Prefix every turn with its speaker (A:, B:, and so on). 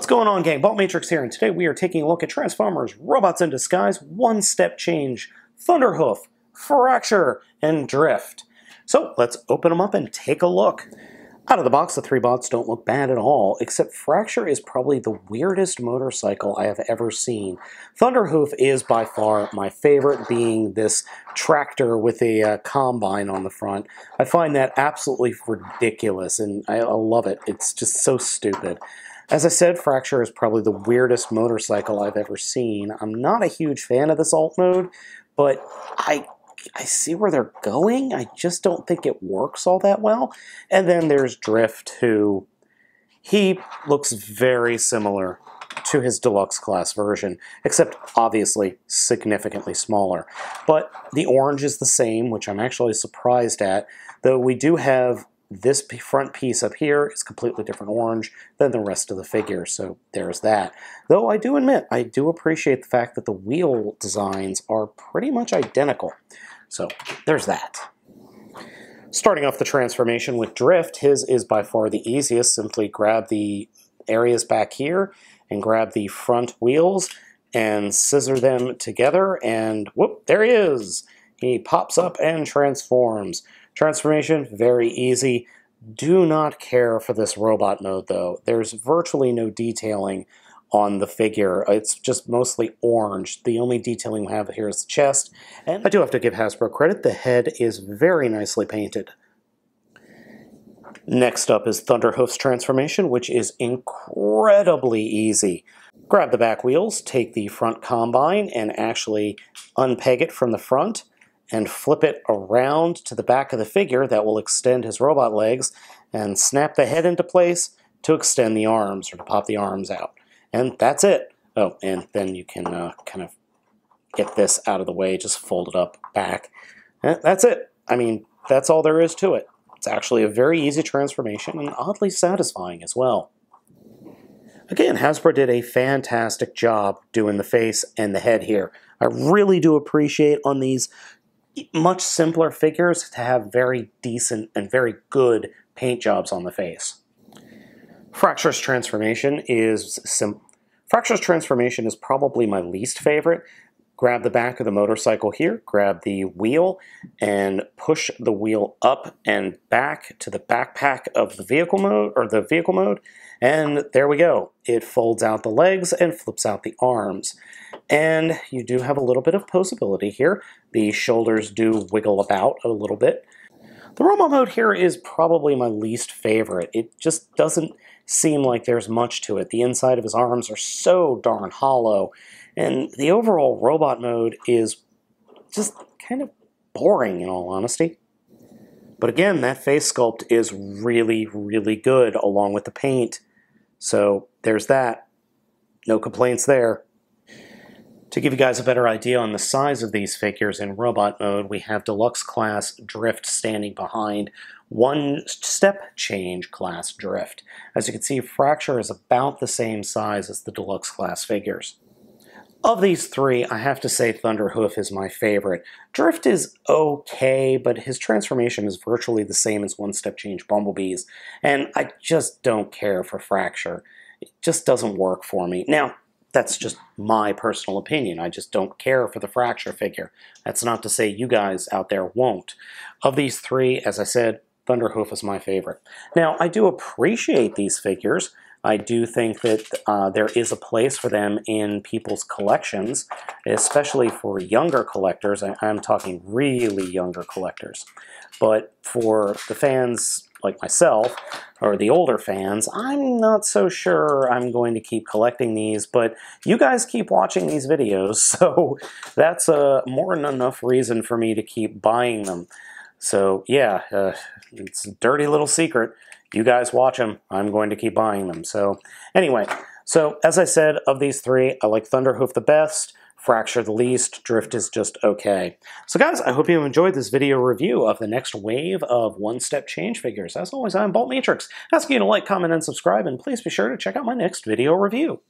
A: What's going on, gang? Baltmatrix here, and today we are taking a look at Transformers, Robots in Disguise, One Step Change, Thunderhoof, Fracture, and Drift. So let's open them up and take a look. Out of the box, the three bots don't look bad at all, except Fracture is probably the weirdest motorcycle I have ever seen. Thunderhoof is by far my favorite, being this tractor with a combine on the front. I find that absolutely ridiculous, and I love it. It's just so stupid. As I said, Fracture is probably the weirdest motorcycle I've ever seen. I'm not a huge fan of this alt mode, but I see where they're going. I just don't think it works all that well. And then there's Drift, who he looks very similar to his deluxe class version, except obviously significantly smaller. But the orange is the same, which I'm actually surprised at, though we do have this front piece up here is completely different orange than the rest of the figure, so there's that. Though I do admit, I do appreciate the fact that the wheel designs are pretty much identical. So there's that. Starting off the transformation with Drift, his is by far the easiest. Simply grab the areas back here and grab the front wheels and scissor them together, and whoop, there he is! He pops up and transforms. Transformation, very easy. Do not care for this robot mode, though. There's virtually no detailing on the figure. It's just mostly orange. The only detailing we have here is the chest. And I do have to give Hasbro credit. The head is very nicely painted. Next up is Thunderhoof's transformation, which is incredibly easy. Grab the back wheels, take the front combine, and actually unpeg it from the front, and flip it around to the back of the figure. That will extend his robot legs, and snap the head into place to extend the arms, or to pop the arms out. And that's it. Oh, and then you can kind of get this out of the way, just fold it up back. And that's it. I mean, that's all there is to it. It's actually a very easy transformation, and oddly satisfying as well. Again, Hasbro did a fantastic job doing the face and the head here. I really do appreciate on these much simpler figures to have very decent and very good paint jobs on the face. Fracture's transformation is probably my least favorite. Grab the back of the motorcycle here, grab the wheel, and push the wheel up and back to the backpack of the vehicle mode, and there we go. It folds out the legs and flips out the arms. And you do have a little bit of posability here. The shoulders do wiggle about a little bit. The robot mode here is probably my least favorite. It just doesn't seem like there's much to it. The inside of his arms are so darn hollow, and the overall robot mode is just kind of boring, in all honesty. But again, that face sculpt is really, really good, along with the paint. So there's that. No complaints there. To give you guys a better idea on the size of these figures in robot mode, we have Deluxe Class Drift standing behind One Step Change Class Drift. As you can see, Fracture is about the same size as the Deluxe Class figures. Of these three, I have to say Thunderhoof is my favorite. Drift is okay, but his transformation is virtually the same as One Step Change Bumblebee's, and I just don't care for Fracture. It just doesn't work for me. Now, that's just my personal opinion. I just don't care for the Fracture figure. That's not to say you guys out there won't. Of these three, as I said, Thunderhoof is my favorite. Now, I do appreciate these figures. I do think that there is a place for them in people's collections, especially for younger collectors. I'm talking really younger collectors. But for the fans like myself, or the older fans, I'm not so sure I'm going to keep collecting these, but you guys keep watching these videos, so that's more than enough reason for me to keep buying them. So yeah, it's a dirty little secret. You guys watch them, I'm going to keep buying them. So anyway, so as I said, of these three, I like Thunderhoof the best, Fracture the least, Drift is just okay. So guys, I hope you enjoyed this video review of the next wave of One Step Change figures. As always, I'm Baltmatrix, asking you to like, comment, and subscribe, and please be sure to check out my next video review.